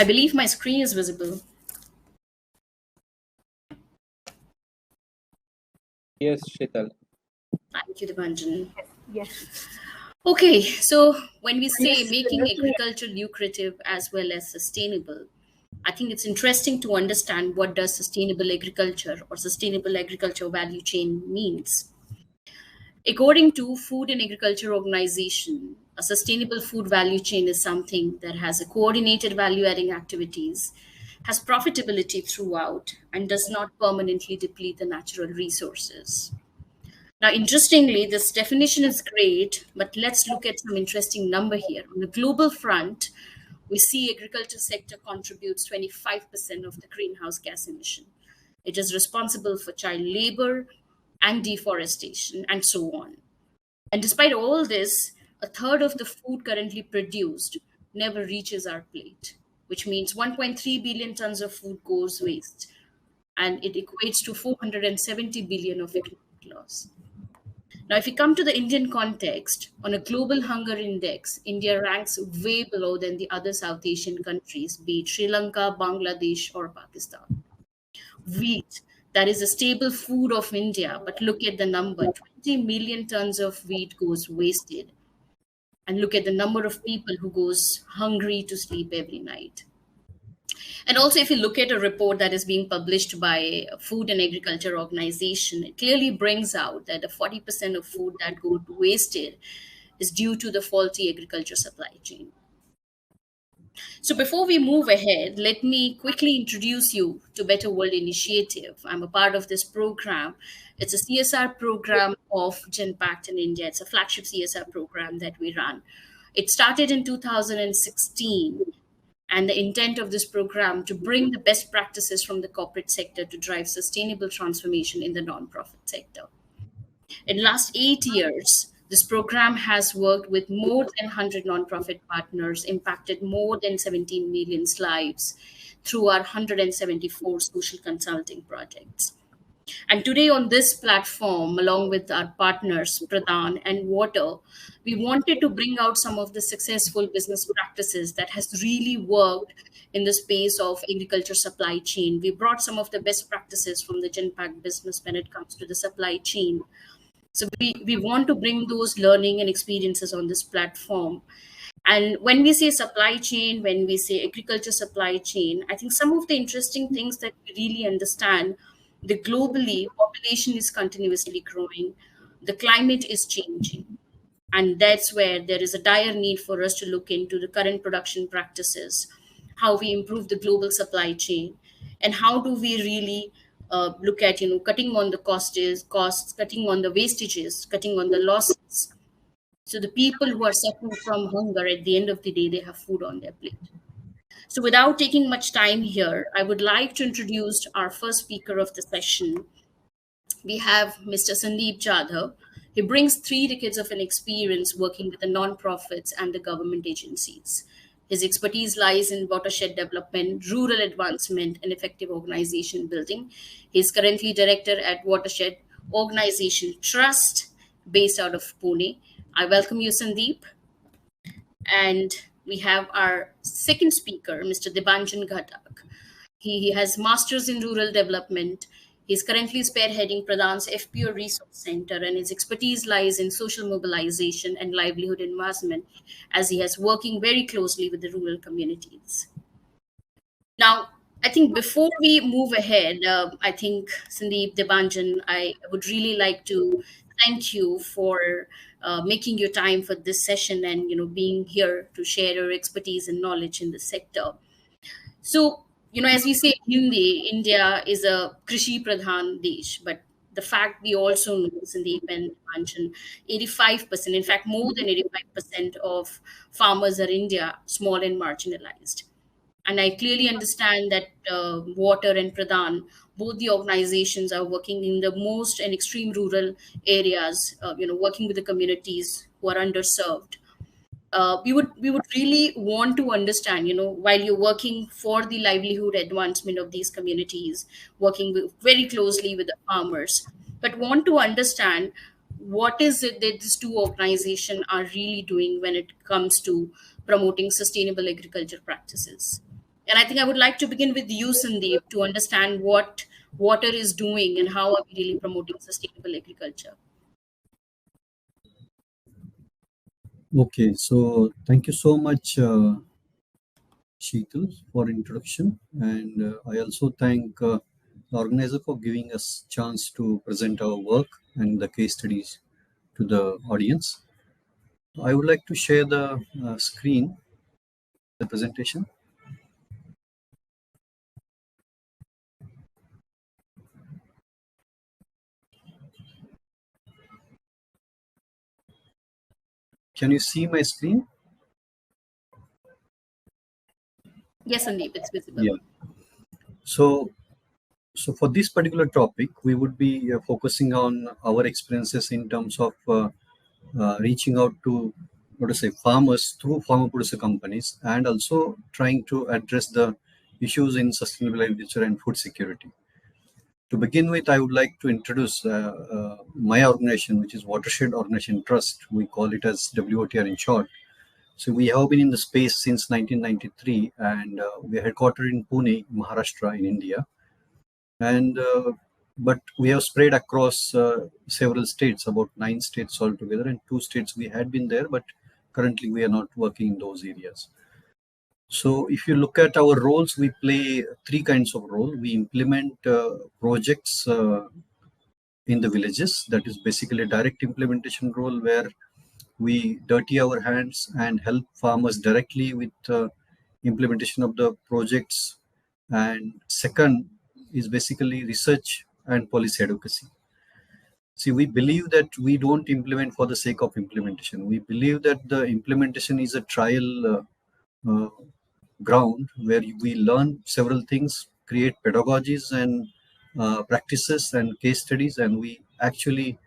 I believe my screen is visible. Yes, Sheetal. Thank you, Dibanjan. Yes. Okay, so when we say making agriculture lucrative as well as sustainable, I think it's interesting to understand what does sustainable agriculture or sustainable agriculture value chain means. According to Food and Agriculture Organization, a sustainable food value chain is something that has a coordinated value adding activities, has profitability throughout, and does not permanently deplete the natural resources. Now, interestingly, this definition is great, but let's look at some interesting number here. On the global front, we see agriculture sector contributes 25% of the greenhouse gas emission. It is responsible for child labor and deforestation and so on. And despite all this, a third of the food currently produced never reaches our plate, which means 1.3 billion tons of food goes waste, and it equates to 470 billion of economic loss. Now, if we come to the Indian context, on a global hunger index, India ranks way below than the other South Asian countries, be it Sri Lanka, Bangladesh, or Pakistan. Wheat, that is a staple food of India, but look at the number 20 million tons of wheat goes wasted. And look at the number of people who goes hungry to sleep every night. And also, if you look at a report that is being published by Food and Agriculture Organization, it clearly brings out that the 40% of food that goes wasted is due to the faulty agriculture supply chain. So before we move ahead, let me quickly introduce you to Better World Initiative. I'm a part of this program. It's a CSR program of Genpact in India. It's a flagship CSR program that we run. It started in 2016, and the intent of this program to bring the best practices from the corporate sector to drive sustainable transformation in the nonprofit sector. In the last 8 years, this program has worked with more than 100 nonprofit partners, impacted more than 17 million lives through our 174 social consulting projects. And today on this platform, along with our partners, Pradhan and Water, we wanted to bring out some of the successful business practices that has really worked in the space of agriculture supply chain. We brought some of the best practices from the Genpact business when it comes to the supply chain. So we want to bring those learning and experiences on this platform. And when we say supply chain, when we say agriculture supply chain, I think some of the interesting things that we really understand, the globally population is continuously growing, the climate is changing. And that's where there is a dire need for us to look into the current production practices, how we improve the global supply chain, and how do we really look at cutting on the costs, cutting on the wastages, cutting on the losses. So the people who are suffering from hunger, at the end of the day, they have food on their plate. So without taking much time here, I would like to introduce our first speaker of the session. We have Mr. Sandeep Jadhav. He brings 3 decades of an experience working with the nonprofits and the government agencies. His expertise lies in watershed development, rural advancement, and effective organization building. He is currently director at Watershed Organization Trust, based out of Pune. I welcome you, Sandeep. And we have our second speaker, Mr. Dibanjan Ghatak. He has masters in rural development. He's currently spearheading Pradhan's FPO Resource Center, and his expertise lies in social mobilization and livelihood advancement, as he has working very closely with the rural communities. Now, I think before we move ahead, I think Sandeep, Dibanjan, I would really like to thank you for making your time for this session and being here to share your expertise and knowledge in the sector. So, as we say in Hindi, India is a Krishi Pradhan Desh, but the fact we also know, Sandeep and Dibanjan, 85%, in fact, more than 85% of farmers are India, small and marginalized. And I clearly understand that Water and Pradhan, both the organizations are working in the most and extreme rural areas, working with the communities who are underserved. We would really want to understand, while you're working for the livelihood advancement of these communities, working very closely with the farmers, but want to understand what is it that these 2 organizations are really doing when it comes to promoting sustainable agriculture practices. And I think I would like to begin with you, Sandeep, to understand what water is doing and how are we really promoting sustainable agriculture. Okay, so thank you so much, Sheetal, for introduction, and I also thank the organizer for giving us chance to present our work and the case studies to the audience. I would like to share the screen, the presentation. Can you see my screen? Yes, Sandeep, it's visible. Yeah. So for this particular topic, we would be focusing on our experiences in terms of reaching out to, what to say, farmers through farmer producer companies, and also trying to address the issues in sustainable agriculture and food security. To begin with, I would like to introduce my organization, which is Watershed Organization Trust. We call it as WOTR in short. So we have been in the space since 1993, and we are headquartered in Pune, Maharashtra, in India. And but we have spread across several states, about 9 states altogether, and 2 states we had been there, but currently we are not working in those areas. So if you look at our roles, we play three kinds of role. We implement projects in the villages. That is basically a direct implementation role where we dirty our hands and help farmers directly with implementation of the projects. And second is basically research and policy advocacy. See, we believe that we don't implement for the sake of implementation. We believe that the implementation is a trial uh, ground where we learn several things, create pedagogies and practices and case studies, and we actually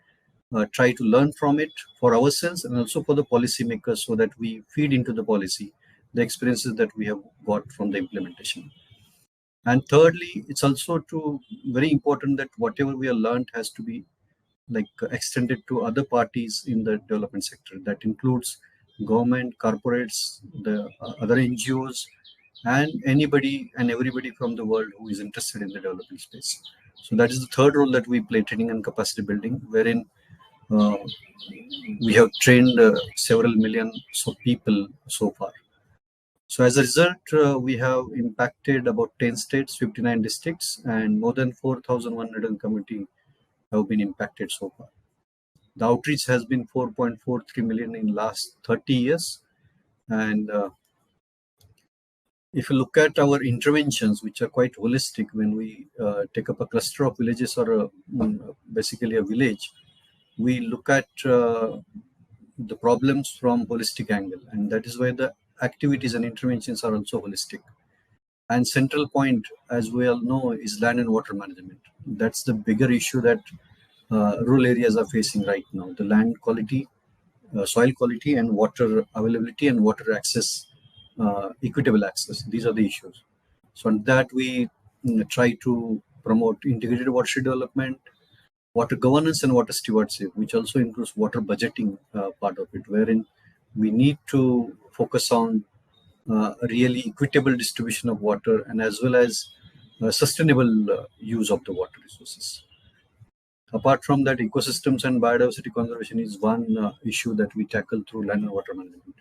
try to learn from it for ourselves and also for the policymakers, so that we feed into the policy the experiences that we have got from the implementation. And thirdly, it's also to very important that whatever we have learned has to be like extended to other parties in the development sector. That includes government, corporates, the other NGOs, and anybody and everybody from the world who is interested in the development space. So that is the third role that we play: training and capacity building, wherein uh, we have trained several millions of people so far. So as a result, we have impacted about 10 states, 59 districts, and more than 4,100 community have been impacted so far. The outreach has been 4.43 million in last 30 years. And if you look at our interventions, which are quite holistic, when we take up a cluster of villages or basically a village, we look at the problems from holistic angle, and that is why the activities and interventions are also holistic. And central point, as we all know, is land and water management. That's the bigger issue that rural areas are facing right now: the land quality, soil quality, and water availability and water access, equitable access. These are the issues. So on that, we try to promote integrated watershed development, water governance, and water stewardship, which also includes water budgeting part of it, wherein we need to focus on really equitable distribution of water, and as well as sustainable use of the water resources. Apart from that, ecosystems and biodiversity conservation is one issue that we tackle through land and water management.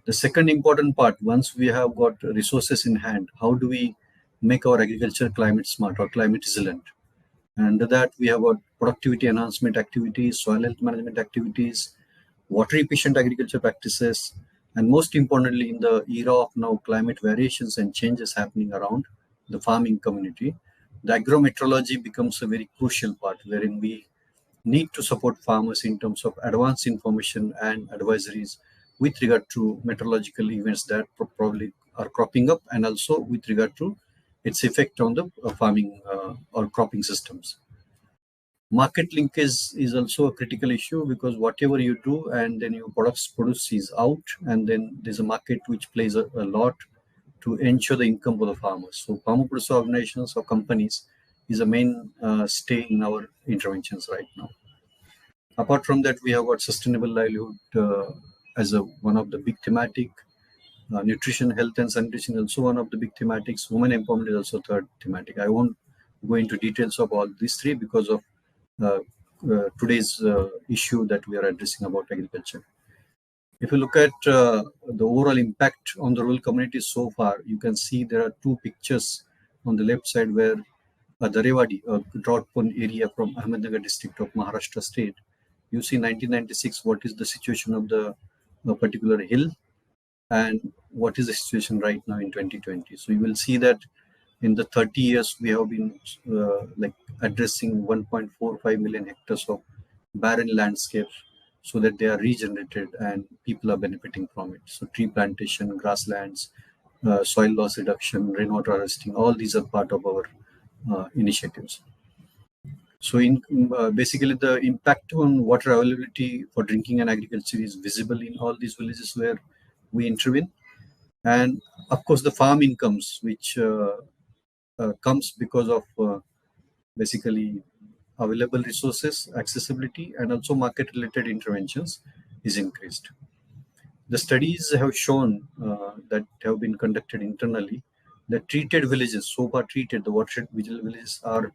The second important part, once we have got resources in hand, how do we make our agriculture climate smart or climate resilient? And under that, we have got productivity enhancement activities, soil health management activities, water efficient agriculture practices, and most importantly, in the era of now climate variations and changes happening around the farming community, the agrometeorology becomes a very crucial part, wherein we need to support farmers in terms of advanced information and advisories with regard to meteorological events that probably are cropping up, and also with regard to its effect on the farming or cropping systems. Market linkage is also a critical issue, because whatever you do and then your products produce is out, and then there's a market which plays a lot to ensure the income for the farmers. So farmer producer organizations or companies is a main stay in our interventions right now. Apart from that, we have got sustainable livelihood as one of the big thematic. nutrition, health, and sanitation is also one of the big thematics. Women empowerment is also third thematic. I won't go into details of all these three because of today's issue that we are addressing about agriculture. If you look at the overall impact on the rural communities so far, you can see there are two pictures on the left side where the Rewadi, a drought-prone area from Ahmednagar district of Maharashtra state. You see 1996, what is the situation of the particular hill and what is the situation right now in 2020. So you will see that in the 30 years, we have been like addressing 1.45 million hectares of barren landscapes so that they are regenerated and people are benefiting from it. So tree plantation, grasslands, soil loss reduction, rainwater harvesting, all these are part of our initiatives. So in basically the impact on water availability for drinking and agriculture is visible in all these villages where we intervene. And of course the farm incomes, which comes because of basically available resources, accessibility, and also market related interventions is increased. The studies have shown that have been conducted internally that treated villages, so far treated, the watershed villages are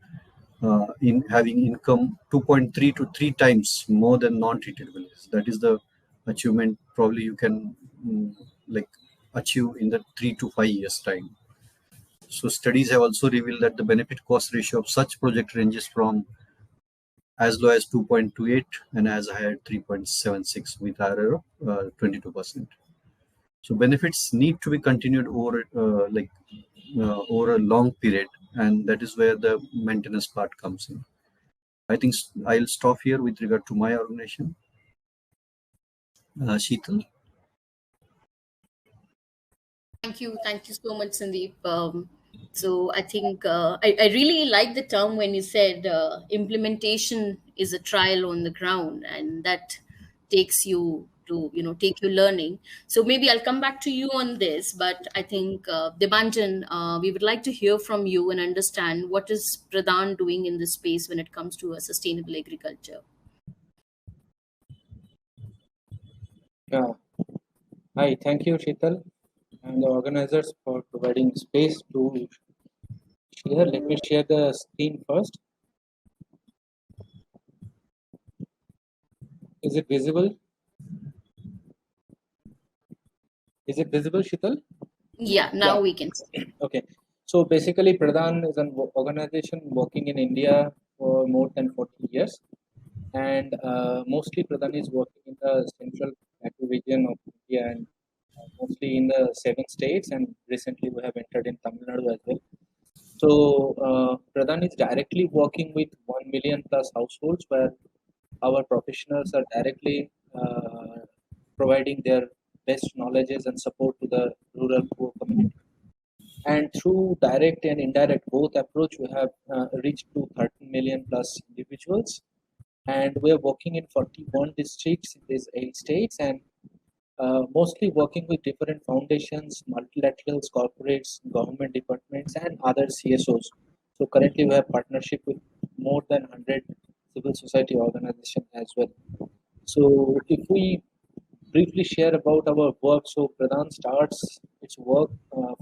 in having income 2.3 to 3 times more than non-treated villages. That is the achievement probably you can like achieve in the 3 to 5 years time. So studies have also revealed that the benefit cost ratio of such project ranges from as low as 2.28 and as high as 3.76 with IRR of 22%. So benefits need to be continued over over a long period, and that is where the maintenance part comes in. I think I'll stop here with regard to my organization. Sheetal. Thank you so much, Sandeep. So I think I really like the term when you said implementation is a trial on the ground, and that takes you to take you learning. So maybe I'll come back to you on this, but I think Debanjan, we would like to hear from you and understand what is Pradhan doing in this space when it comes to a sustainable agriculture. Yeah. Hi, thank you, Sheetal, and the organizers for providing space to share. Let me share the screen first. Is it visible? Is it visible, Sheetal? Yeah, now we can see. Okay. So basically, Pradhan is an organization working in India for more than 40 years. And mostly Pradhan is working in the central region of India and mostly in the 7 states. And recently we have entered in Tamil Nadu as well. So Pradhan is directly working with 1 million plus households where our professionals are directly providing their best knowledges and support to the rural poor community. And through direct and indirect both approach, we have reached to 13 million plus individuals. And we are working in 41 districts in these 8 states and mostly working with different foundations, multilaterals, corporates, government departments, and other CSOs. So currently we have partnership with more than 100 civil society organizations as well. So if we briefly share about our work, so Pradhan starts its work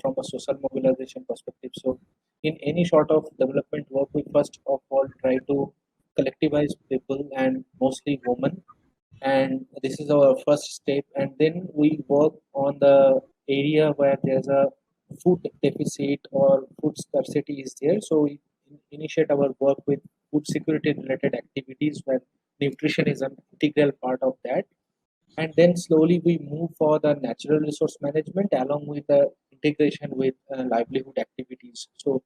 from a social mobilization perspective. So in any sort of development work, we first of all try to collectivize people and mostly women, and this is our first step, and then we work on the area where there's a food deficit or food scarcity is there, so we initiate our work with food security related activities where nutrition is an integral part of that, and then slowly we move for the natural resource management along with the integration with livelihood activities. So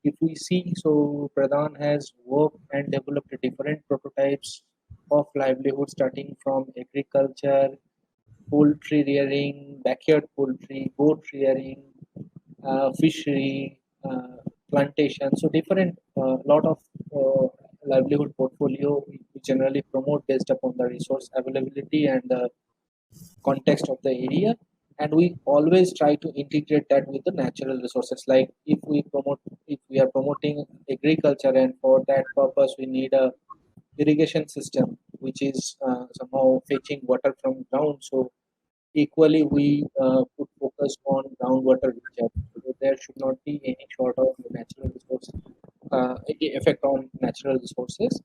if we see, so Pradhan has worked and developed different prototypes of livelihood starting from agriculture, poultry rearing, backyard poultry, goat rearing, fishery, plantation. So different lot of livelihood portfolio we generally promote based upon the resource availability and the context of the area, and we always try to integrate that with the natural resources. Like if we are promoting agriculture, and for that purpose we need a irrigation system which is somehow fetching water from ground, so equally we put focused on groundwater recharge. So there should not be any sort of natural resource effect on natural resources.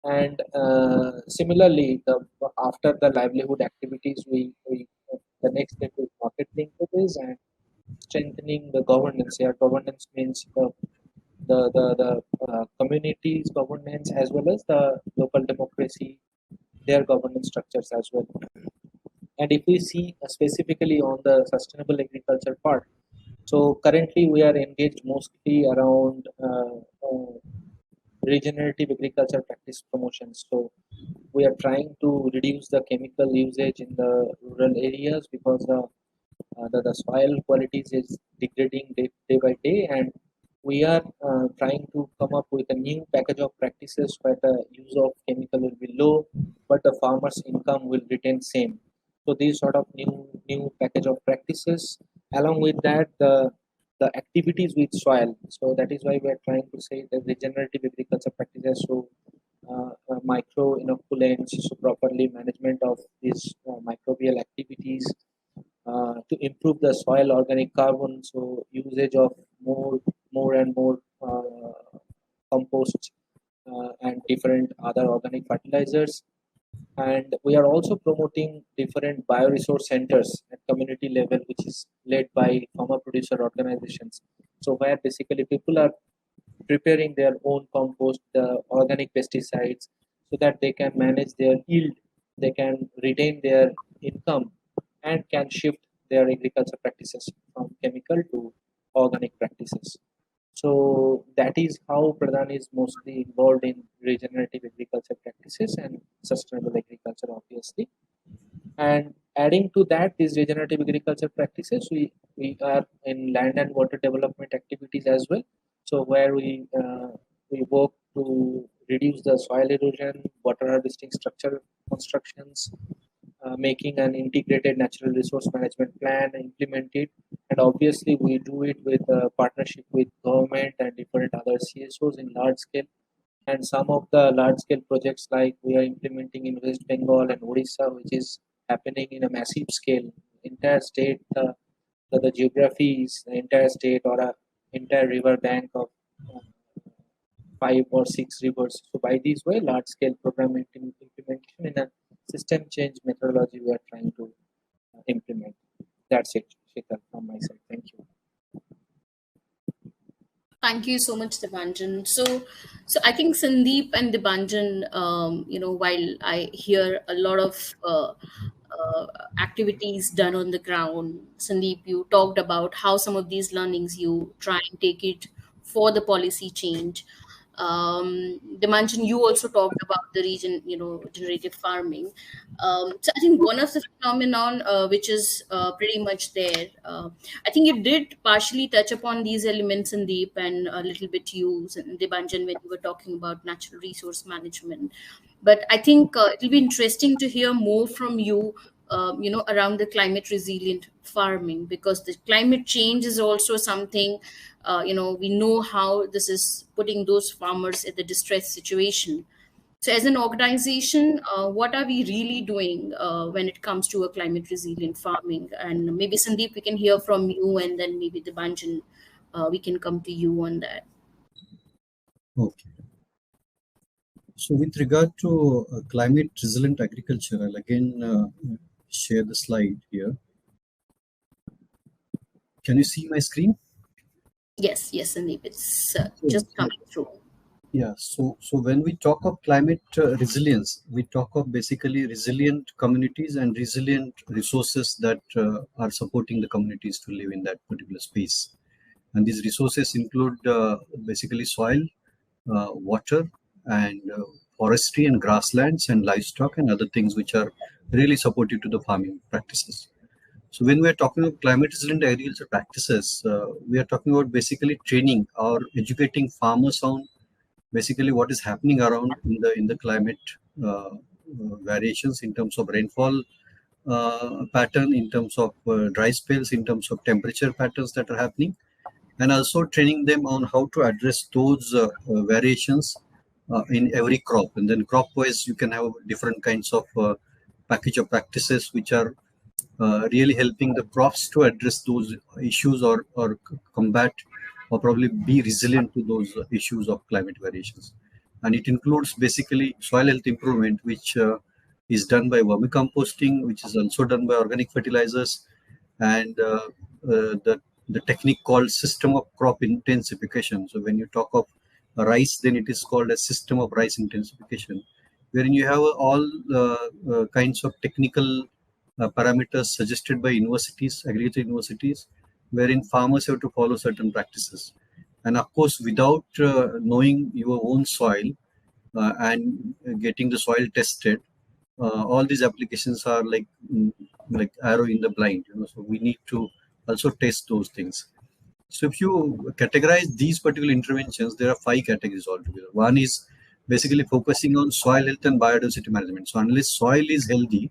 And similarly, after the livelihood activities, the next step is market linkages and strengthening the governance. Here, governance means the communities governance as well as the local democracy, their governance structures as well. And if we see specifically on the sustainable agriculture part, so currently we are engaged mostly around regenerative agriculture practice promotions. So we are trying to reduce the chemical usage in the rural areas because the soil qualities is degrading day by day, and we are trying to come up with a new package of practices where the use of chemical will be low, but the farmer's income will retain same. So these sort of new package of practices, along with that the activities with soil. So that is why we are trying to say the regenerative agriculture practices. So micro inoculants, so properly management of these microbial activities to improve the soil organic carbon. So usage of more and more composts and different other organic fertilizers. And we are also promoting different bioresource centers at community level, which is led by farmer producer organizations. So where basically people are preparing their own compost, the organic pesticides, so that they can manage their yield, they can retain their income, and can shift their agriculture practices from chemical to organic practices. So that is how Pradhan is mostly involved in regenerative agriculture practices and sustainable agriculture, obviously. And adding to that, these regenerative agriculture practices, we are in land and water development activities as well. So where we work to reduce the soil erosion, water harvesting structure constructions, making an integrated natural resource management plan, implement it, and obviously we do it with a partnership with government and different other CSOs in large scale. And some of the large scale projects like we are implementing in West Bengal and Odisha, which is happening in a massive scale. Entire state, the geography is the entire state or a entire river bank of uh, 5 or 6 rivers. So by this way, large scale program implementation in a system change methodology we are trying to implement. That's it, Sheetal, from my side. Thank you. Thank you so much, Dibanjan. So I think Sandeep and Dibanjan, while I hear a lot of activities done on the ground, Sandeep, you talked about how some of these learnings you try and take it for the policy change. Dimanjan, you also talked about the region, generative farming. So I think one of the phenomenon which is pretty much there. I think you did partially touch upon these elements in Deep and a little bit you, Dibanjan, when you were talking about natural resource management. But I think it'll be interesting to hear more from you. Around the climate resilient farming, because the climate change is also something, we know how this is putting those farmers in the distress situation. So, as an organization, what are we really doing when it comes to a climate resilient farming? And maybe Sandeep, we can hear from you, and then maybe the Banjan, we can come to you on that. Okay. So with regard to climate resilient agriculture, I'll again share the slide here. Can you see my screen? Yes, Sandeep, it's just coming through. Yeah, so when we talk of climate resilience, we talk of basically resilient communities and resilient resources that are supporting the communities to live in that particular space. And these resources include basically soil, water, and forestry and grasslands and livestock and other things which are really supportive to the farming practices. So when we are talking about climate resilient agriculture practices, we are talking about basically training or educating farmers on basically what is happening around in the climate variations in terms of rainfall pattern, in terms of dry spells, in terms of temperature patterns that are happening, and also training them on how to address those variations in every crop. And then crop wise, you can have different kinds of package of practices which are really helping the crops to address those issues or combat or probably be resilient to those issues of climate variations. And it includes basically soil health improvement, which is done by vermicomposting, which is also done by organic fertilizers, and the technique called system of crop intensification. So when you talk of rice, then it is called a system of rice intensification, wherein you have all kinds of technical parameters suggested by universities, agriculture universities, wherein farmers have to follow certain practices. And of course, without knowing your own soil and getting the soil tested, all these applications are like arrow in the blind. So we need to also test those things. So if you categorize these particular interventions, there are 5 categories altogether. One is basically focusing on soil health and biodiversity management. So unless soil is healthy,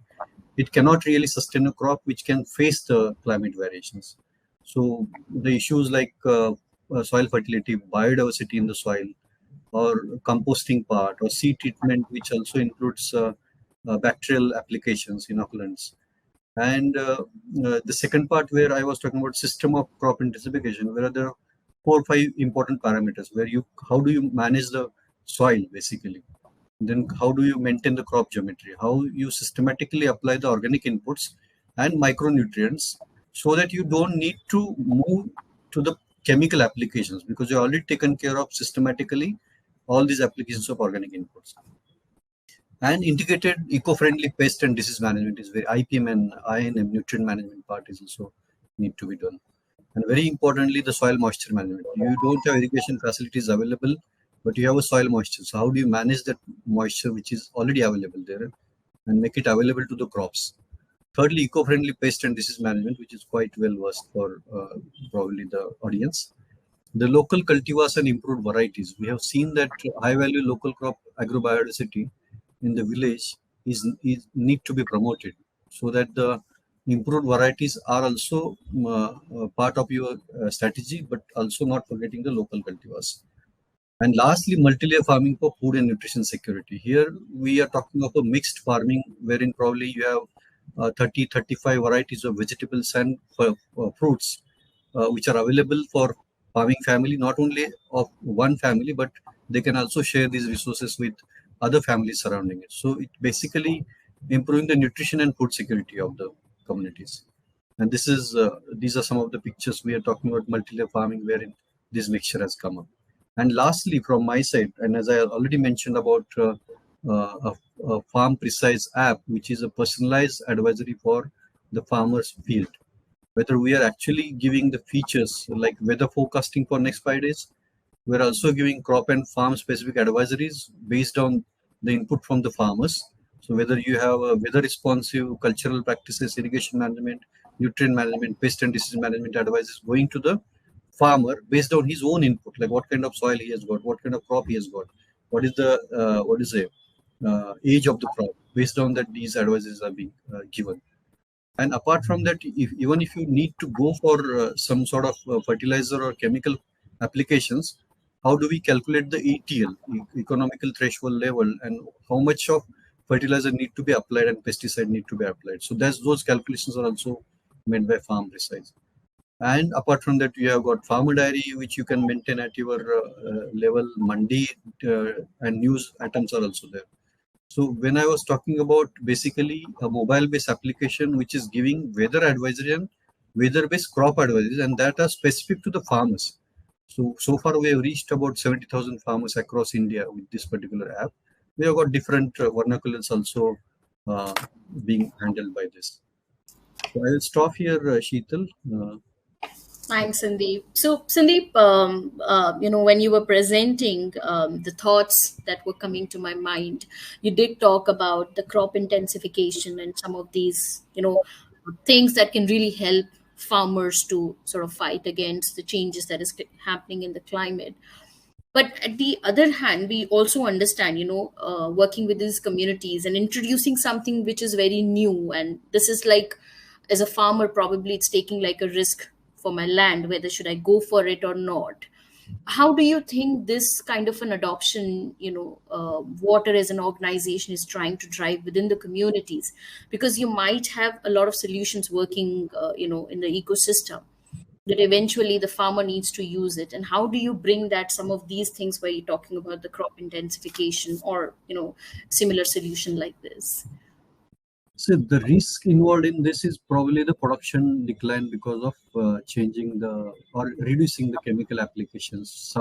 it cannot really sustain a crop which can face the climate variations. So the issues like soil fertility, biodiversity in the soil, or composting part, or seed treatment, which also includes bacterial applications, inoculants. And the second part where I was talking about system of crop intensification, where there are 4 or 5 important parameters where how do you manage the soil basically, then how do you maintain the crop geometry, how you systematically apply the organic inputs and micronutrients so that you don't need to move to the chemical applications because you're already taken care of systematically all these applications of organic inputs. And integrated eco-friendly pest and disease management is very IPM and INM nutrient management part is also need to be done. And very importantly, the soil moisture management. You don't have irrigation facilities available, but you have a soil moisture. So how do you manage that moisture which is already available there and make it available to the crops? Thirdly, eco-friendly pest and disease management, which is quite well versed for probably the audience. The local cultivars and improved varieties. We have seen that high-value local crop agrobiodiversity in the village is need to be promoted so that the improved varieties are also part of your strategy, but also not forgetting the local cultivars. And lastly, multi-layer farming for food and nutrition security. Here we are talking of a mixed farming wherein probably you have 30, 35 varieties of vegetables and fruits which are available for farming family, not only of one family, but they can also share these resources with other families surrounding it. So it basically improving the nutrition and food security of the communities. And these are some of the pictures we are talking about multi-layer farming wherein this mixture has come up. And lastly, from my side, and as I already mentioned about a farm precise app, which is a personalized advisory for the farmer's field. Whether we are actually giving the features like weather forecasting for next 5 days, we're also giving crop and farm specific advisories based on the input from the farmers. So whether you have a weather responsive cultural practices, irrigation management, nutrient management, pest and disease management advices going to the farmer based on his own input, like what kind of soil he has got, what kind of crop he has got, what is the age of the crop. Based on that, these advices are being given. And apart from that, even if you need to go for some sort of fertilizer or chemical applications, how do we calculate the ETL, economical threshold level, and how much of fertilizer need to be applied and pesticide need to be applied? So those calculations are also made by Farm Precise. And apart from that, you have got farmer diary, which you can maintain at your level. Mandi and news items are also there. So when I was talking about basically a mobile-based application which is giving weather advisory and weather-based crop advisory, and that are specific to the farmers. So far we have reached about 70,000 farmers across India with this particular app. We have got different vernaculars also being handled by this. So I will stop here, Sheetal. Thanks, Sandeep. So, Sandeep, when you were presenting the thoughts that were coming to my mind, you did talk about the crop intensification and some of these, things that can really help farmers to sort of fight against the changes that is happening in the climate. But at the other hand, we also understand, working with these communities and introducing something which is very new. And this is like, as a farmer, probably it's taking like a risk for my land, whether should I go for it or not. How do you think this kind of an adoption, water as an organization is trying to drive within the communities? Because you might have a lot of solutions working, in the ecosystem, that eventually the farmer needs to use it. And how do you bring that, some of these things where you're talking about the crop intensification or, similar solution like this? So the risk involved in this is probably the production decline because of changing the or reducing the chemical applications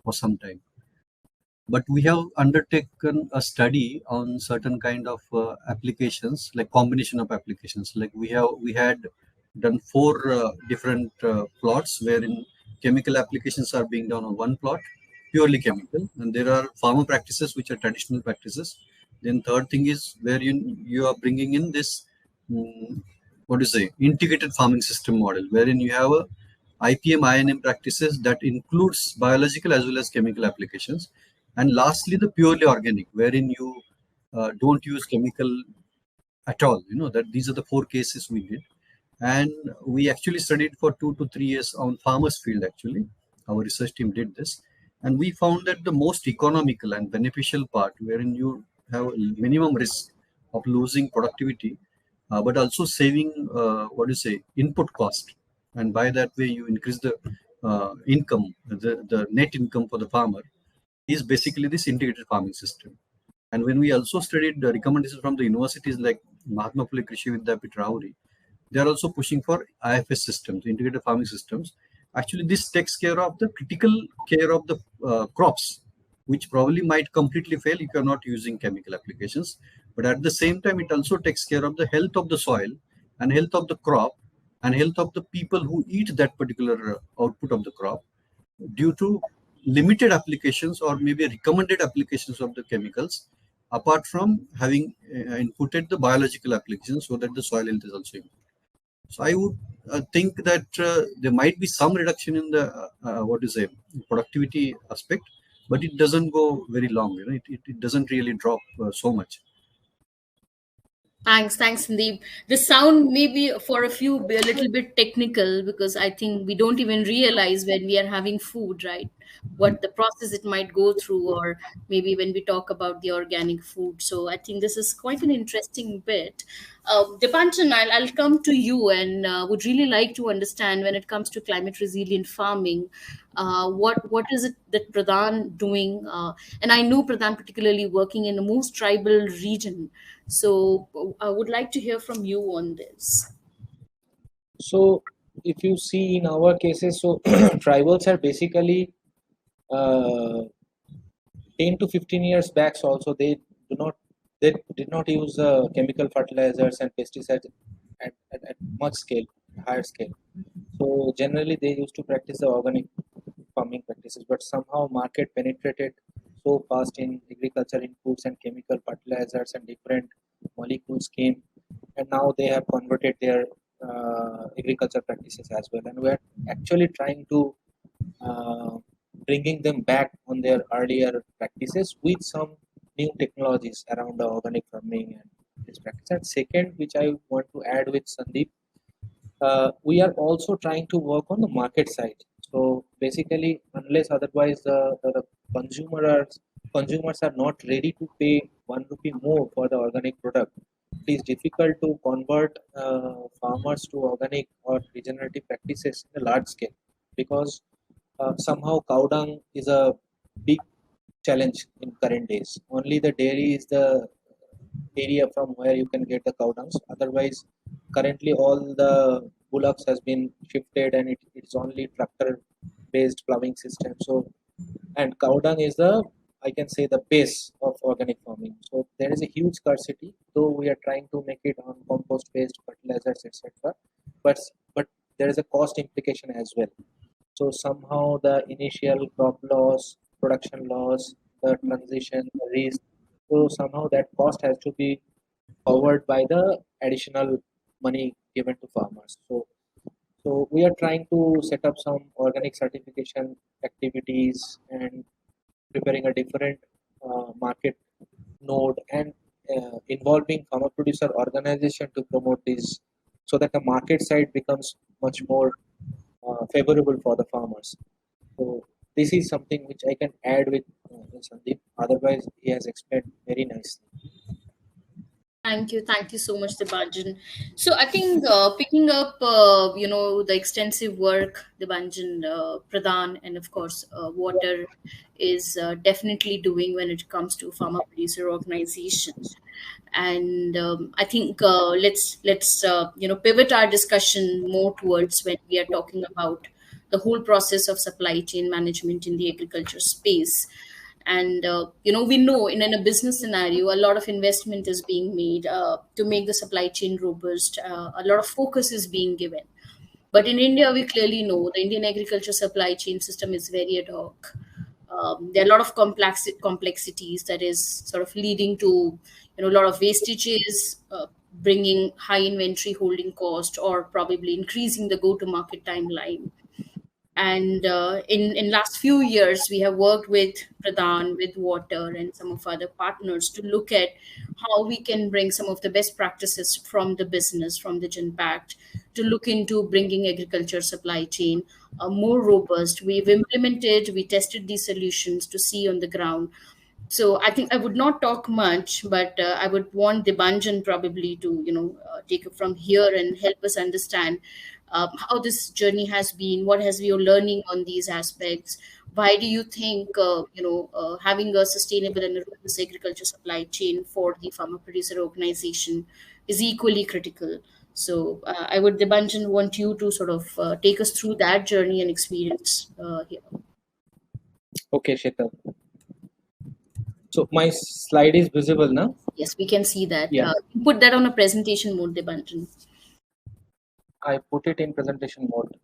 for some time. But we have undertaken a study on certain kind of applications, like combination of applications. Like we had done four different plots wherein chemical applications are being done on one plot, purely chemical, and there are farmer practices which are traditional practices. Then third thing is where you are bringing in this what do you say, integrated farming system model, wherein you have a IPM INM practices that includes biological as well as chemical applications. And lastly, the purely organic, wherein you don't use chemical at all. You know that these are the four cases we did, and we actually studied for 2 to 3 years on farmers field. Actually, our research team did this, and we found that the most economical and beneficial part, wherein you have minimum risk of losing productivity, but also saving what do you say, input cost, and by that way you increase the income, the net income for the farmer, is basically this integrated farming system. And when we also studied the recommendations from the universities like Mahatma Phule Krishi Vidyapit Rauri, they are also pushing for IFS systems, integrated farming systems. Actually, this takes care of the critical care of the crops, which probably might completely fail if you are not using chemical applications. But at the same time, it also takes care of the health of the soil and health of the crop and health of the people who eat that particular output of the crop, due to limited applications or maybe recommended applications of the chemicals, apart from having inputted the biological applications so that the soil health is also improved. So I would think that there might be some reduction in the what is a productivity aspect, but it doesn't go very long. You know, it doesn't really drop so much. Thanks, Sandeep. The sound maybe for a few be a little bit technical, because I think we don't even realize when we are having food, right? What the process it might go through, or maybe when we talk about the organic food. So I think this is quite an interesting bit. Dipanchan, I'll come to you, and would really like to understand, when it comes to climate resilient farming, what is it that Pradhan doing? And I know Pradhan particularly working in the most tribal region. So I would like to hear from you on this. So if you see in our cases, so tribals are basically uh, 10 to 15 years back. So also do not they did not use chemical fertilizers and pesticides at much scale, higher scale. So generally they used to practice the organic farming practices, but somehow market penetrated so fast in agriculture inputs and chemical fertilizers and different molecules came, and now they have converted their agriculture practices as well. And we're actually trying to uh, bringing them back on their earlier practices with some new technologies around the organic farming and this practice. And second, which I want to add with Sandeep, we are also trying to work on the market side. So basically, unless otherwise the consumers are not ready to pay 1 rupee more for the organic product, it is difficult to convert farmers to organic or regenerative practices in a large scale, because somehow cow dung is a big challenge in current days. Only the dairy is the area from where you can get the cow dungs. Otherwise, currently all the bullocks has been shifted, and it's only tractor based plowing system. So, and cow dung is the, I can say, the base of organic farming. So there is a huge scarcity, though we are trying to make it on compost based fertilizers, etc. But but there is a cost implication as well. So somehow the initial crop loss, production loss, the transition, the risk, so somehow that cost has to be covered by the additional money given to farmers. So we are trying to set up some organic certification activities and preparing a different market node, and involving farmer producer organization to promote this, so that the market side becomes much more favorable for the farmers. So this is something which I can add with Sandeep. Otherwise, he has explained very nicely. Thank you so much, Dibanjan. So I think picking up, the extensive work Dibanjan, Pradhan, and of course Water is definitely doing when it comes to farmer producer organization. And I think let's pivot our discussion more towards when we are talking about the whole process of supply chain management in the agriculture space. And we know in a business scenario a lot of investment is being made to make the supply chain robust. A lot of focus is being given, but in India, we clearly know the Indian agriculture supply chain system is very ad hoc. There are a lot of complexities that is sort of leading to a lot of wastages, bringing high inventory holding cost, or probably increasing the go-to-market timeline. And in last few years, we have worked with Pradhan, with Water, and some of other partners to look at how we can bring some of the best practices from the business, from the Genpact, to look into bringing agriculture supply chain more robust. We've implemented, we tested these solutions to see on the ground. So I think I would not talk much, but I would want Dibanjan probably to take it from here and help us understand how this journey has been. What has your learning on these aspects? Why do you think having a sustainable and a robust agriculture supply chain for the farmer producer organization is equally critical? So I would, Dibanjan, want you to sort of take us through that journey and experience here. Okay, Sheetal. So my slide is visible now. Yes, we can see that. Yeah. Put that on a presentation mode, Dibanjan. I put it in presentation mode.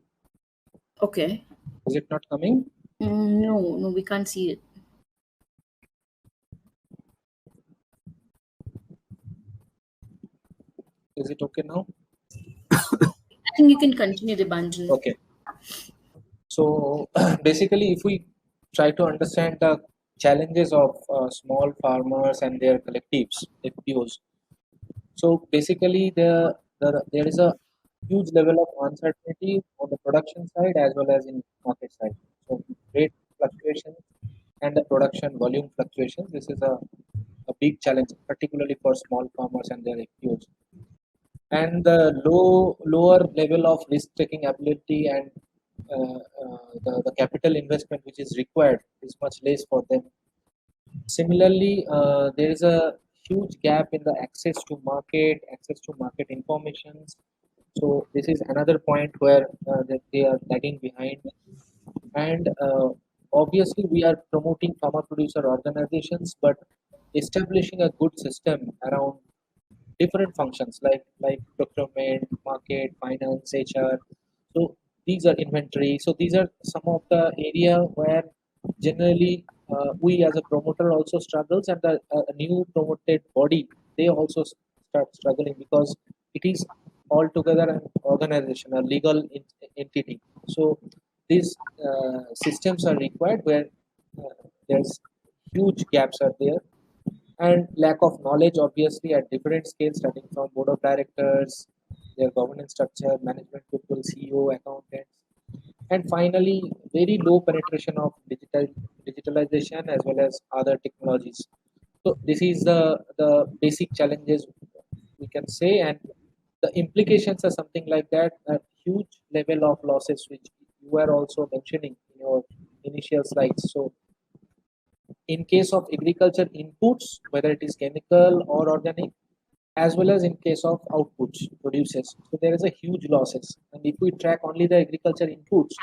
Okay. Is it not coming? No, we can't see it. Is it okay now? I think you can continue, Dibanjan. Okay. So basically, if we try to understand the challenges of small farmers and their collectives, FPOs, so basically there is a huge level of uncertainty on the production side as well as in market side. So rate fluctuations and the production volume fluctuations. This is a big challenge, particularly for small farmers and their FPOs. And the lower level of risk taking ability and the capital investment which is required is much less for them. Similarly, there is a huge gap in the access to market informations. So this is another point where that they are lagging behind. And obviously, we are promoting farmer producer organizations, but establishing a good system around different functions like procurement, market, finance, HR. So these are inventory. So these are some of the area where generally we as a promoter also struggles, and the new promoted body, they also start struggling because it is altogether an organization, a legal entity. So these systems are required where there's huge gaps are there, and lack of knowledge obviously at different scales, starting from board of directors, their governance structure, management people, CEO, accountants, and finally very low penetration of digitalization as well as other technologies. So this is the basic challenges we can say, and the implications are something like that, a huge level of losses which you were also mentioning in your initial slides. So in case of agriculture inputs, whether it is chemical or organic, as well as in case of outputs, produces. So there is a huge losses. And if we track only the agriculture inputs,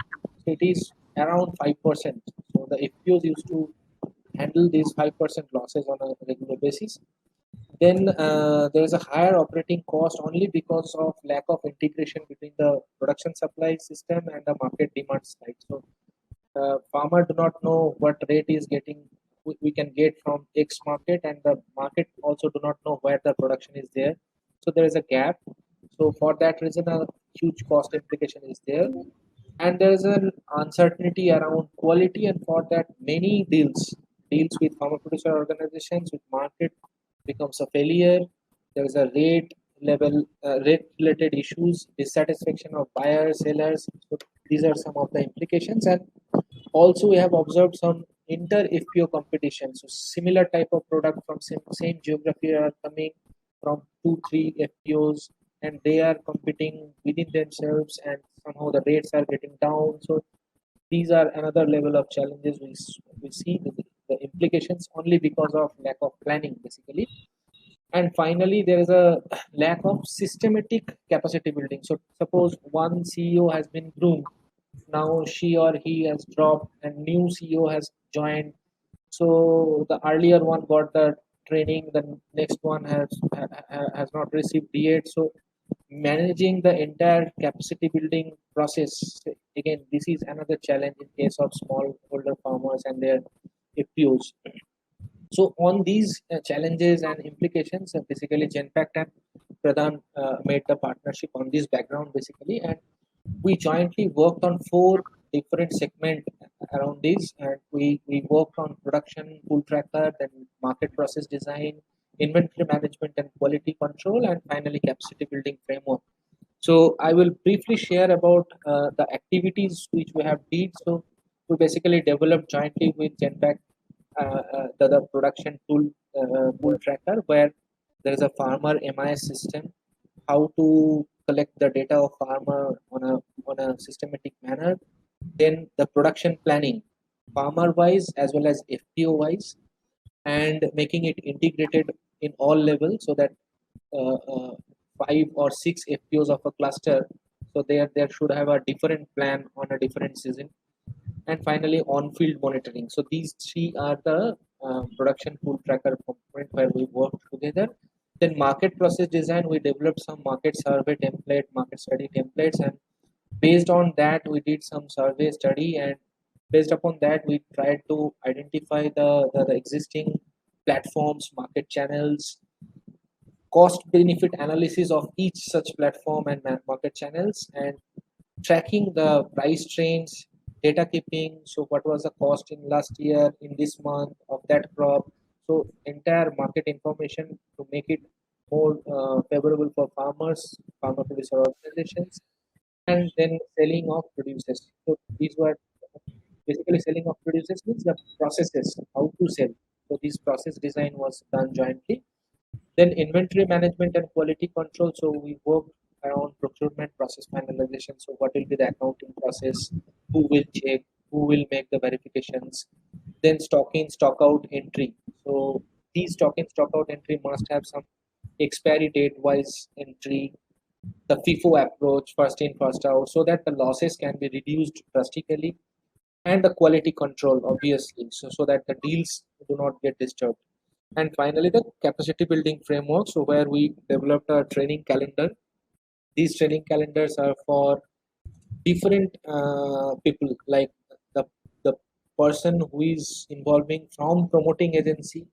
so it is around 5%. So the FPOs used to handle these 5% losses on a regular basis. Then there is a higher operating cost only because of lack of integration between the production supply system and the market demand side. So farmer do not know what rate is getting we can get from X market, and the market also do not know where the production is there. So there is a gap. So for that reason, a huge cost implication is there, and there is an uncertainty around quality, and for that many deals with farmer producer organizations with market becomes a failure. There is a rate related issues, dissatisfaction of buyers, sellers. So these are some of the implications, and Also, we have observed some inter-FPO competition. So similar type of product from same geography are coming from 2-3 FPOs, and they are competing within themselves, and somehow the rates are getting down. So these are another level of challenges we see the implications only because of lack of planning, basically. And finally, there is a lack of systematic capacity building. So suppose one CEO has been groomed, now she or he has dropped and new CEO has joined. So the earlier one got the training, the next one has not received yet. So managing the entire capacity building process, again, this is another challenge in case of smallholder farmers and their FPOs. So on these challenges and implications, basically Genpact and Pradhan made the partnership on this background, basically, and we jointly worked on 4 different segments around this, and we worked on production pool tracker, then market process design, inventory management and quality control, and finally capacity building framework. So I will briefly share about the activities which we have did. So we basically developed jointly with Genpact the production pool tracker, where there is a farmer MIS system, how to collect the data of farmer on a systematic manner. Then the production planning, farmer wise as well as FPO wise, and making it integrated in all levels so that 5 or 6 FPOs of a cluster, so there should have a different plan on a different season. And finally on-field monitoring. So these 3 are the production pool tracker component where we worked together. Then market process design, we developed some market survey template, market study templates, and based on that we did some survey study, and based upon that we tried to identify the existing platforms, market channels, cost benefit analysis of each such platform and market channels, and tracking the price trends, data keeping. So what was the cost in last year, in this month of that crop? So entire market information to make it more favorable for farmers, farmer producer organizations, and then selling of producers. So these were basically selling of producers means the processes, how to sell. So this process design was done jointly. Then inventory management and quality control. So we worked around procurement process finalization. So what will be the accounting process? Who will check? Who will make the verifications? Then stock in, stock out entry. So these stock in, stock out entry must have some expiry date wise entry. The FIFO approach, first in, first out, so that the losses can be reduced drastically, and the quality control, obviously, so that the deals do not get disturbed. And finally, the capacity building framework, so where we developed a training calendar. These training calendars are for different people, like the person who is involving from promoting agency,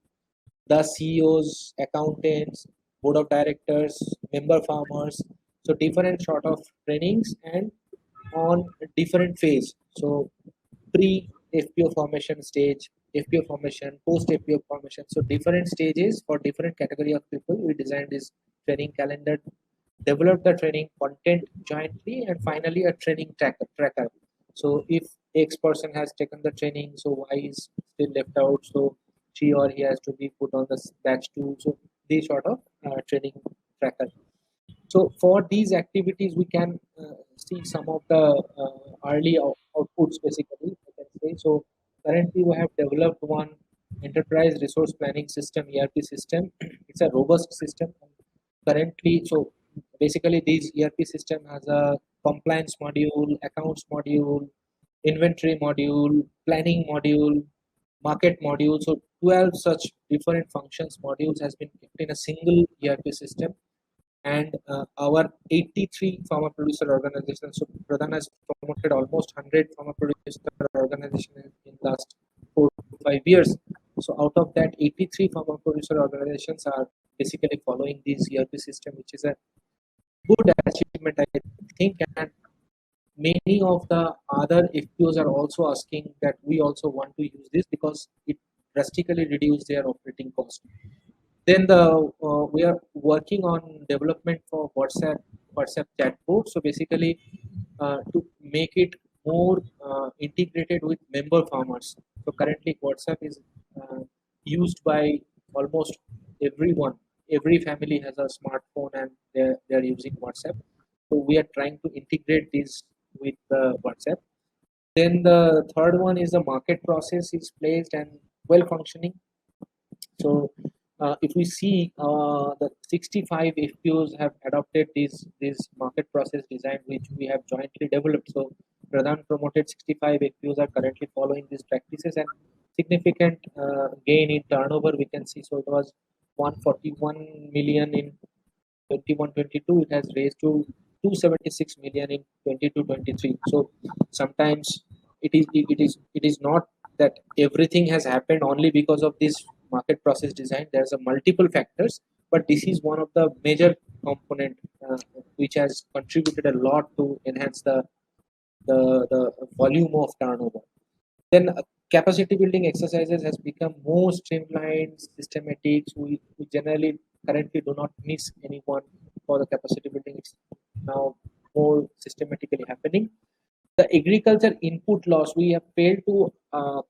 the CEOs, accountants, board of directors, member farmers. So different sort of trainings and on different phase. So pre FPO formation stage, FPO formation, post FPO formation. So different stages for different category of people. We designed this training calendar, developed the training content jointly, and finally a training tracker. So if X person has taken the training, so Y is still left out. So she or he has to be put on the batch 2. So these sort of training tracker. So for these activities, we can see some of the early outputs, basically, I can say. So currently we have developed one enterprise resource planning system, ERP system. It's a robust system. Currently, so basically this ERP system has a compliance module, accounts module, inventory module, planning module, market module. So 12 such different functions modules has been kept in a single ERP system. And our 83 farmer producer organizations. So Pradhan has promoted almost 100 farmer producer organizations in last 4 to 5 years. So out of that, 83 farmer producer organizations are basically following this ERP system, which is a good achievement, I think. And many of the other FPOs are also asking that we also want to use this because it drastically reduces their operating cost. Then we are working on development for WhatsApp chatbot. So basically, to make it more integrated with member farmers. So currently, WhatsApp is used by almost everyone. Every family has a smartphone and they're using WhatsApp. So we are trying to integrate this with WhatsApp. Then the third one is the market process is placed and well functioning. So if we see the 65 FPOs have adopted this market process design, which we have jointly developed. So Pradhan promoted 65 FPOs are currently following these practices, and significant gain in turnover we can see. So it was 141 million in 21-22. It has raised to 276 million in 22-23. So sometimes it is not that everything has happened only because of this market process design. There's a multiple factors, but this is one of the major component which has contributed a lot to enhance the volume of turnover. Then capacity building exercises has become more streamlined, systematic. So we generally currently do not miss anyone for the capacity building. It's now more systematically happening. The agriculture input loss, we have failed to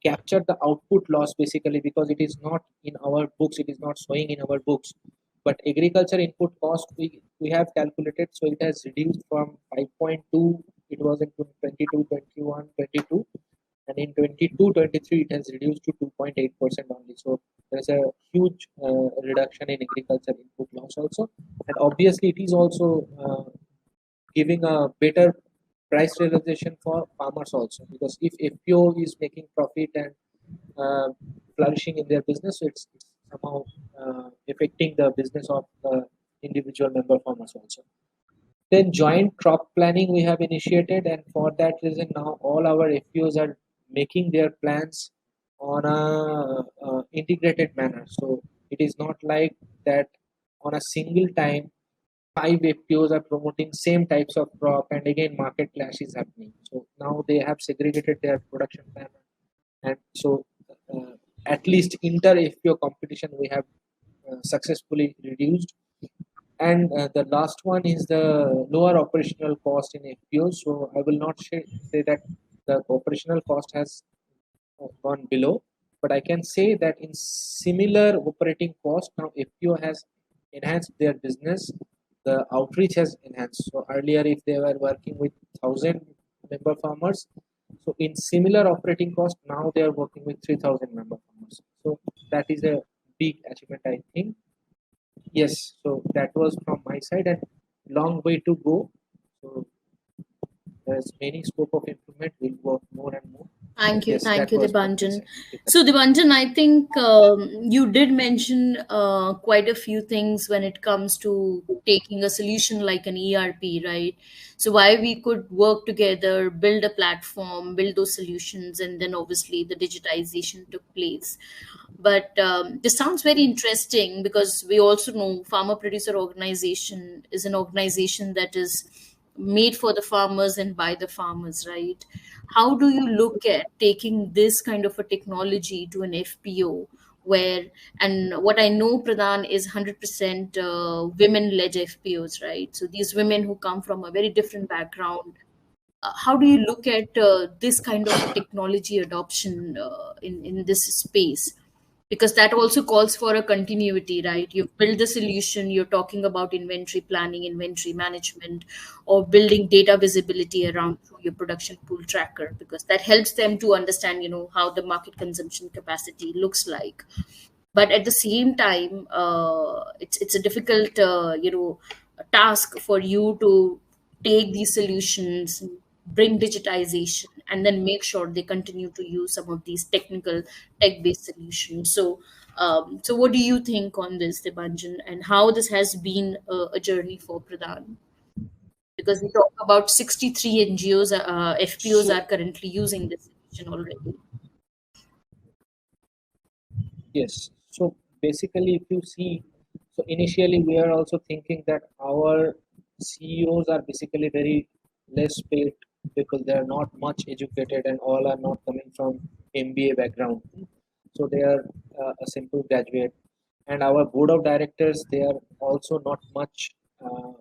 capture the output loss basically because it is not in our books, it is not showing in our books. But agriculture input cost we have calculated, so it has reduced from 5.2, it was in 22, 21, 22, and in 22-23 it has reduced to 2.8% only. So there's a huge reduction in agriculture input loss also, and obviously it is also giving a better price realization for farmers also, because if FPO is making profit and uh, flourishing in their business, so it's somehow affecting the business of the individual member farmers also. Then joint crop planning we have initiated, and for that reason now all our FPOs are making their plans on a integrated manner. So it is not like that on a single time 5 FPOs are promoting same types of crop and again market clash is happening. So now they have segregated their production plan, and so uh, at least inter FPO competition we have successfully reduced. And the last one is the lower operational cost in FPOs. So I will not say that the operational cost has gone below, but I can say that in similar operating cost, now FPO has enhanced their business. The outreach has enhanced. So earlier, if they were working with 1,000 member farmers, so in similar operating cost, now they are working with 3,000 member farmers. So that is a big achievement, I think. Yes, so that was from my side, and long way to go. So there's many scope of improvement. We'll work more and more. But yes, Thank that you, was from my Dibanjan. side. Thank you. So, Dibanjan, I think you did mention quite a few things when it comes to taking a solution like an ERP, right? So, why we could work together, build a platform, build those solutions, and then obviously the digitization took place. But this sounds very interesting because we also know farmer producer organization is an organization that is made for the farmers and by the farmers, right? How do you look at taking this kind of a technology to an FPO where, and what I know, Pradhan, is 100% women led FPOs, right? So these women who come from a very different background, how do you look at this kind of a technology adoption in this space? Because that also calls for a continuity, right? You build the solution, you're talking about inventory planning, inventory management, or building data visibility around through your production pool tracker, because that helps them to understand, how the market consumption capacity looks like. But at the same time, it's a difficult task for you to take these solutions, bring digitization, and then make sure they continue to use some of these technical tech-based solutions. So so what do you think on this, Debanjan, and how this has been a journey for Pradhan? Because we talk about 63 NGOs, FPOs So are currently using this solution already. yes. So basically, if you see, so initially we are also thinking that our CEOs are basically very less paid people. They are not much educated, and all are not coming from MBA background. So they are a simple graduate. And our board of directors, they are also not much. Uh,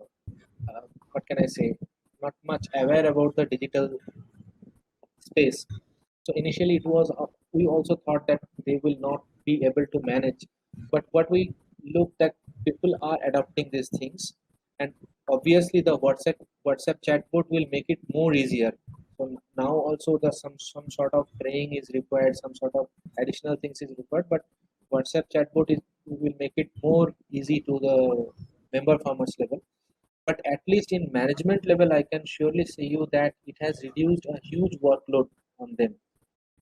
what can I say? Not much aware about the digital space. So initially it was, we also thought that they will not be able to manage. But what we looked at, people are adopting these things, and obviously the WhatsApp chatbot will make it more easier. So now also the some sort of training is required, some sort of additional things is required, but WhatsApp chatbot is will make it more easy to the member farmers level. But at least in management level, I can surely say you that it has reduced a huge workload on them.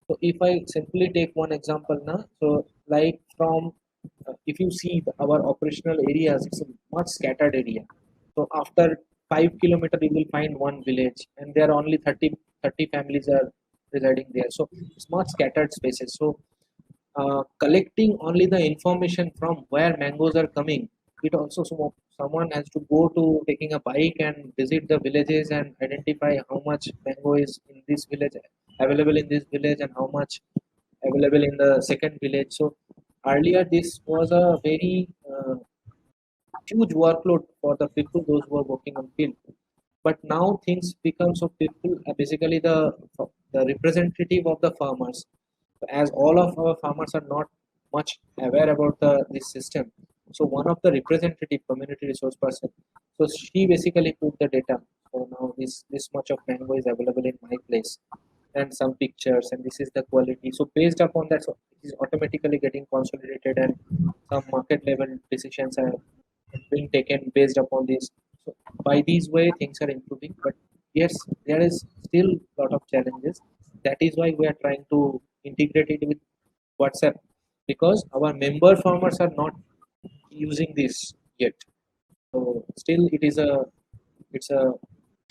So if I simply take one example now, so like from if you see our operational areas, it's a much scattered area. So after 5 kilometers, you will find one village, and there are only 30 families are residing there. So it's much scattered spaces. So collecting only the information from where mangoes are coming, it also someone has to go to taking a bike and visit the villages and identify how much mango is in this village, available in this village, and how much available in the second village. So earlier this was a very huge workload for the people those who are working on field. But now things become so people are basically the representative of the farmers, as all of our farmers are not much aware about this system. So one of the representative community resource person, so she basically put the data. So now this much of mango is available in my place, and some pictures, and this is the quality. So based upon that, so it is automatically getting consolidated, and some market level decisions are being taken based upon this. So by these way things are improving, but yes, there is still a lot of challenges. That is why we are trying to integrate it with WhatsApp, because our member farmers are not using this yet. So still it's a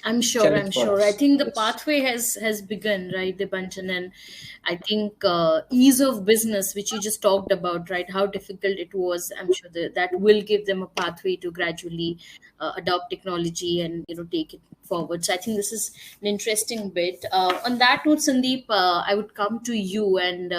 I'm sure. challenge I'm for sure. I us. think the Yes. pathway has begun, right, Dipanchan, and I think ease of business, which you just talked about, right, how difficult it was. I'm sure that will give them a pathway to gradually adopt technology and take it forward. So I think this is an interesting bit. On that note, Sandeep, I would come to you and.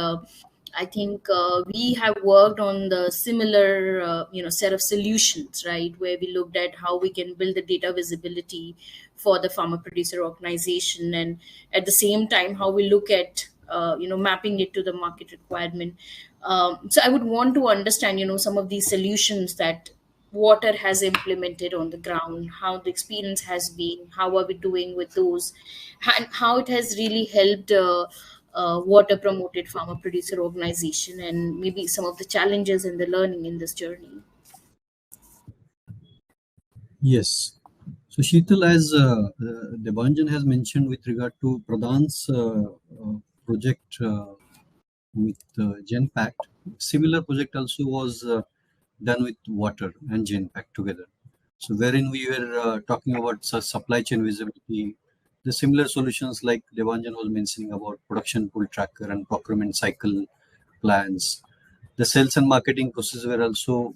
I think we have worked on the similar, set of solutions, right, where we looked at how we can build the data visibility for the farmer producer organization, and at the same time, how we look at, mapping it to the market requirement. So I would want to understand, some of these solutions that water has implemented on the ground, how the experience has been, how are we doing with those, and how it has really helped water promoted farmer producer organization, and maybe some of the challenges and the learning in this journey. Yes. So Sheetal, as Debanjan has mentioned with regard to Pradhan's project with Genpact, similar project also was done with water and Genpact together. So wherein we were talking about supply chain visibility, the similar solutions like Devanjan was mentioning about production pull tracker and procurement cycle plans. The sales and marketing processes were also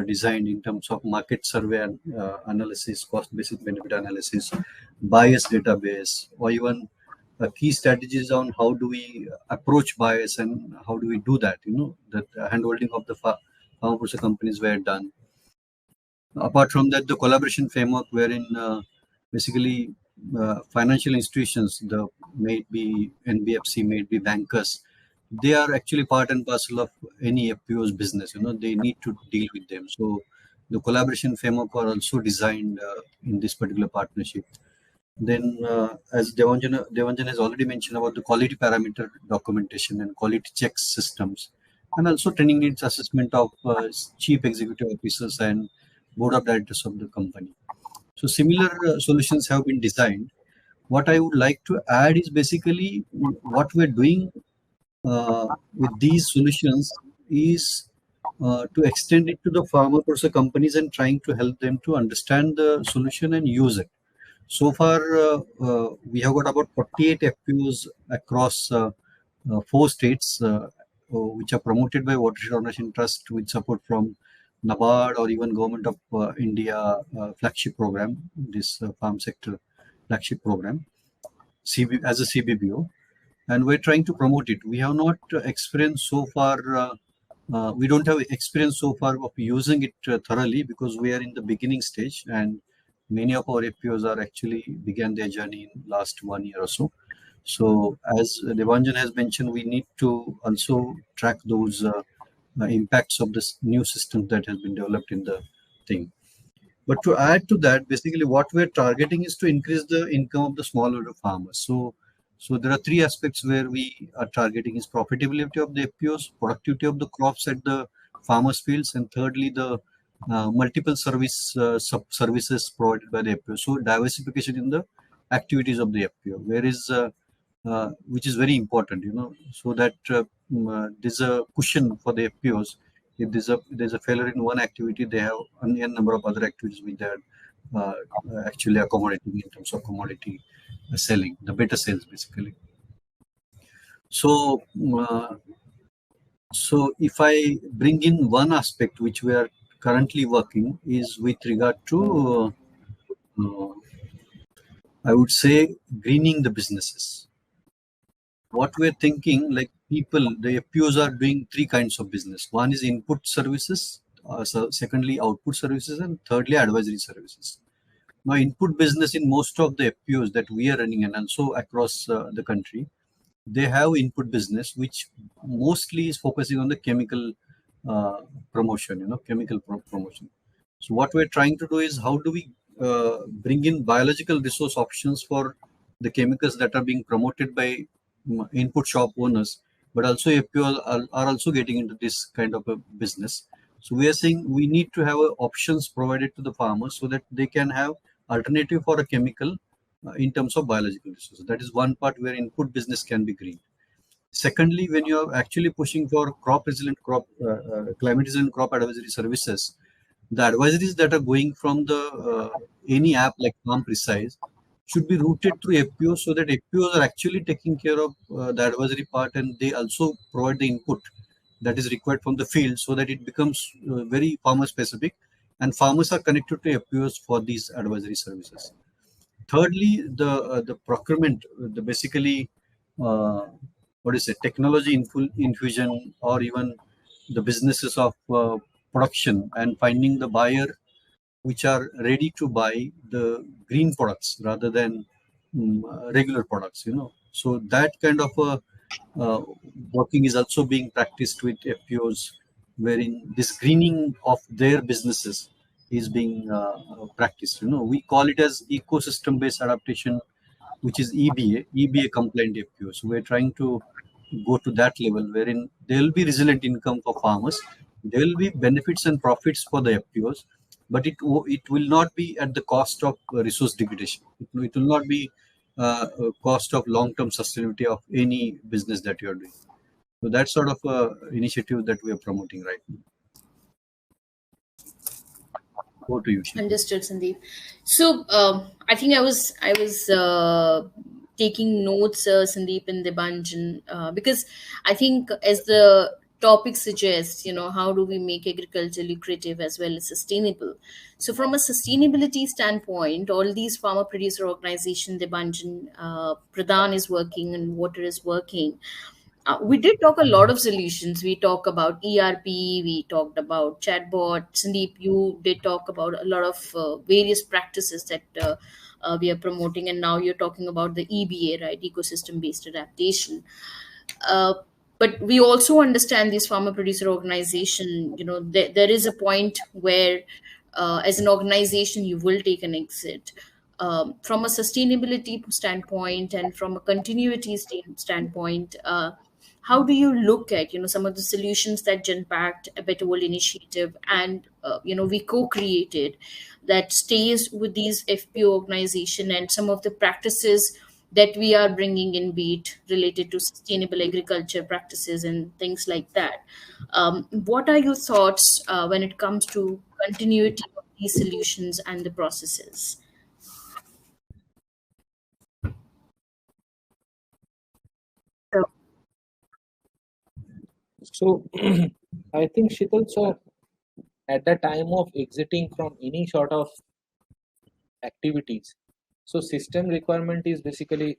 designed in terms of market survey and, analysis, cost basis benefit analysis, bias database, or even key strategies on how do we approach bias and how do we do that. That handholding of the farm producer companies were done. Apart from that, the collaboration framework wherein basically financial institutions, the may it be NBFC, may it be bankers, they are actually part and parcel of any FPO's business. They need to deal with them. So the collaboration framework are also designed in this particular partnership. Then, as Devanjan has already mentioned about the quality parameter documentation and quality checks systems, and also training needs assessment of chief executive officers and board of directors of the company. So similar solutions have been designed. What I would like to add is basically what we're doing with these solutions is to extend it to the farmer producer companies and trying to help them to understand the solution and use it. So far, we have got about 48 FPOs across 4 states, which are promoted by Watershed Organization Trust with support from NABARD or even Government of India flagship program, this farm sector flagship program, as a CBBO, and we're trying to promote it. We have not experienced so far. We don't have experience so far of using it thoroughly because we are in the beginning stage, and many of our FPOs are actually began their journey in last 1 year or so. So as Devanjan has mentioned, we need to also track those impacts of this new system that has been developed in the thing. But to add to that, basically what we're targeting is to increase the income of the smallholder farmers. So there are three aspects where we are targeting: is profitability of the FPOs, productivity of the crops at the farmers' fields, and thirdly the multiple services provided by the FPO. So diversification in the activities of the FPO, where is which is very important, so that there's a cushion for the FPOs. If there's a failure in one activity, they have a number of other activities which they are uh, actually accommodating in terms of commodity selling, the better sales basically. So, so if I bring in one aspect which we are currently working is with regard to, I would say, greening the businesses. What we're thinking, like people, the FPOs are doing three kinds of business. One is input services, so secondly output services, and thirdly advisory services. Now, input business in most of the FPOs that we are running and also across the country, they have input business which mostly is focusing on the chemical promotion, promotion. So what we're trying to do is how do we bring in biological resource options for the chemicals that are being promoted by input shop owners, but also FPO are also getting into this kind of a business. So we are saying we need to have options provided to the farmers so that they can have alternative for a chemical in terms of biological resources. That is one part where input business can be green. Secondly, when you are actually pushing for climate resilient crop advisory services, the advisories that are going from the any app like Farm Precise should be routed through FPOs so that FPOs are actually taking care of the advisory part, and they also provide the input that is required from the field so that it becomes very farmer specific, and farmers are connected to FPOs for these advisory services. Thirdly, the procurement, the basically what is it, technology infusion, or even the businesses of production and finding the buyer which are ready to buy the green products rather than regular products. So that kind of uh, working is also being practiced with FPOs, wherein this greening of their businesses is being practiced. We call it as ecosystem based adaptation, which is EBA compliant FPO. So we're trying to go to that level wherein there will be resilient income for farmers, there will be benefits and profits for the FPOs, but it will not be at the cost of resource degradation. It will not be cost of long-term sustainability of any business that you are doing. So that's sort of initiative that we are promoting right now. Over to you, Sheetal. Understood, Sandeep. So I think I was taking notes, Sandeep and Debanjan, because I think as the topic suggests, how do we make agriculture lucrative as well as sustainable? So from a sustainability standpoint, all these farmer producer organization, Debanjan, Pradhan is working and Water is working. We did talk a lot of solutions. We talked about ERP, we talked about chatbot. Sandeep, you did talk about a lot of various practices that we are promoting, and now you're talking about the EBA, right? Ecosystem based adaptation. Uh, but we also understand this farmer producer organization, there is a point where, as an organization, you will take an exit. From a sustainability standpoint and from a continuity standpoint, how do you look at some of the solutions that Genpact, a Better World initiative, and we co-created, that stays with these FPO organization, and some of the practices that we are bringing in, be it related to sustainable agriculture practices and things like that. What are your thoughts when it comes to continuity of these solutions and the processes? So I think Sheetal, so at the time of exiting from any sort of activities, so system requirement is basically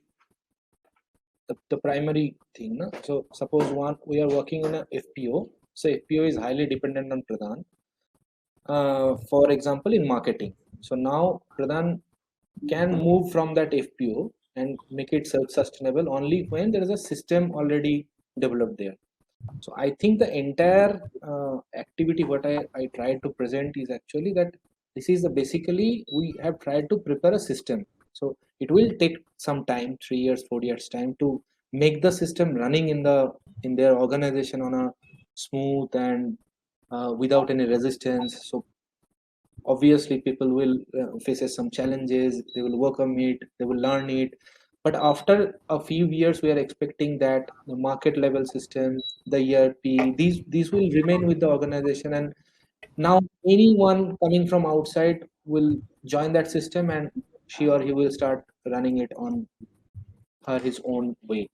the primary thing. No? So suppose we are working in a FPO, so FPO is highly dependent on Pradhan. For example, in marketing. So now Pradhan can move from that FPO and make it self-sustainable only when there is a system already developed there. So I think the entire activity what I tried to present is actually that this is the basically we have tried to prepare a system. So it will take some time, 3 years, 4 years time to make the system running in their organization on a smooth and without any resistance. So obviously people will faces some challenges, they will work on it, they will learn it, but after a few years we are expecting that the market level system, the ERP, these will remain with the organization, and now anyone coming from outside will join that system and she or he will start running it on her his own way.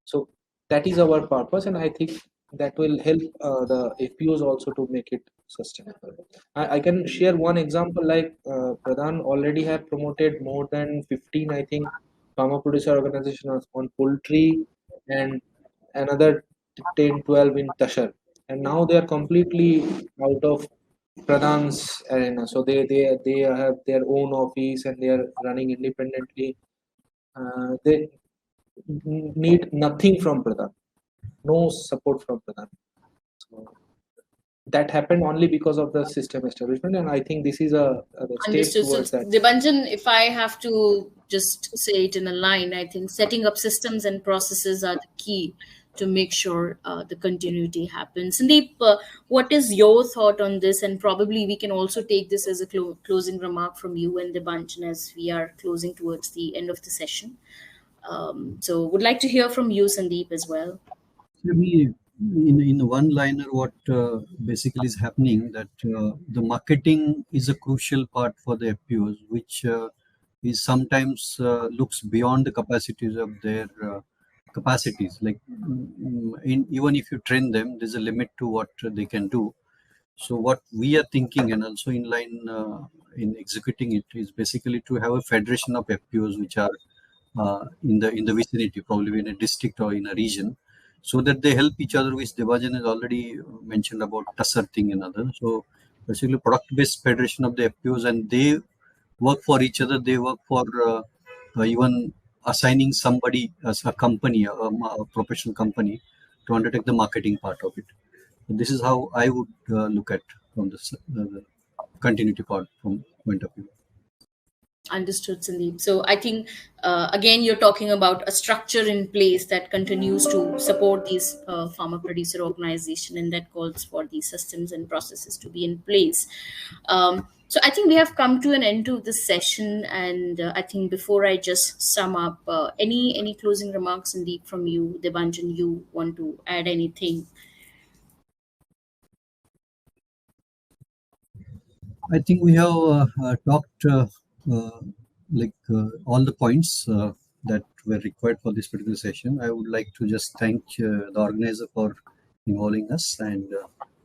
So that is our purpose, and I think that will help the FPOs also to make it sustainable. I can share one example like Pradhan already have promoted more than 15, I think, farmer producer organizations on poultry and another 10, 12 in Tashar. And now they are completely out of Pradhan's arena. So they have their own office and they are running independently. They need nothing from Pradhan, no support from Pradhan. So that happened only because of the system establishment, and I think this is a step Understood. So, towards that. Debanjan, if I have to just say it in a line, I think setting up systems and processes are the key to make sure the continuity happens. Sandeep, what is your thought on this? And probably we can also take this as a closing remark from you and Debanjan as we are closing towards the end of the session. So, would like to hear from you, Sandeep, as well. We, in one liner, what basically is happening that the marketing is a crucial part for the FPOs, which is sometimes looks beyond the capacities of their capacities. Like even if you train them, there's a limit to what they can do. So what we are thinking, and also in line in executing it, is basically to have a federation of FPOs which are in the vicinity, probably in a district or in a region, so that they help each other, which Devajan has already mentioned about TASAR thing and other. So basically product-based federation of the FPOs, and they work for each other. They work for even assigning somebody as a company, a professional company, to undertake the marketing part of it. This is how I would look at from the continuity part from point of view. Understood, Sandeep. So I think again you're talking about a structure in place that continues to support these farmer producer organization, and that calls for these systems and processes to be in place. So I think we have come to an end to this session, and I think before I just sum up, any closing remarks, Sandeep, from you, Debanjan, you want to add anything? I think we have talked all the points that were required for this particular session. I would like to just thank the organizer for involving us, and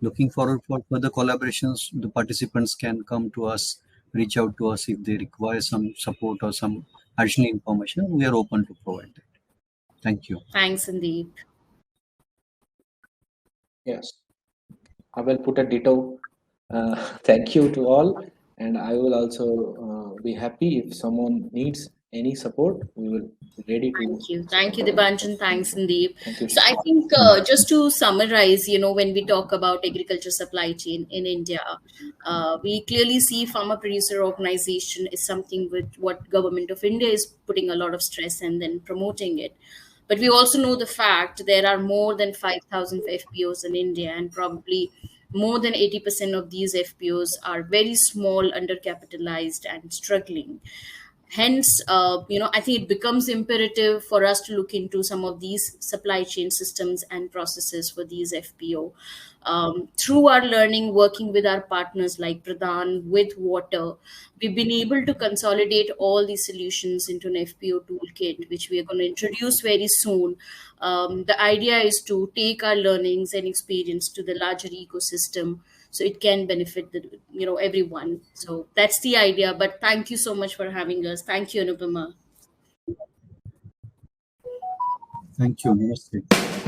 looking forward for further collaborations. The participants can come to us, reach out to us if they require some support or some additional information. We are open to provide that. Thank you. Thanks, Sandeep. Yes, I will put a ditto. Thank you to all, and I will also be happy if someone needs any support. We will be ready to. Thank you, Dibanjan. Thanks, Sandeep. Thank you. So I think just to summarize, when we talk about agriculture supply chain in India, we clearly see farmer producer organization is something with what government of India is putting a lot of stress and then promoting it. But we also know the fact there are more than 5,000 FPOs in India, and probably more than 80% of these FPOs are very small, undercapitalized, and struggling. Hence, I think it becomes imperative for us to look into some of these supply chain systems and processes for these FPO. Through our learning, working with our partners like Pradhan, with Water, we've been able to consolidate all these solutions into an FPO toolkit, which we are going to introduce very soon. The idea is to take our learnings and experience to the larger ecosystem, so it can benefit everyone. So that's the idea. But thank you so much for having us. Thank you, Anupama. Thank you. Namaste.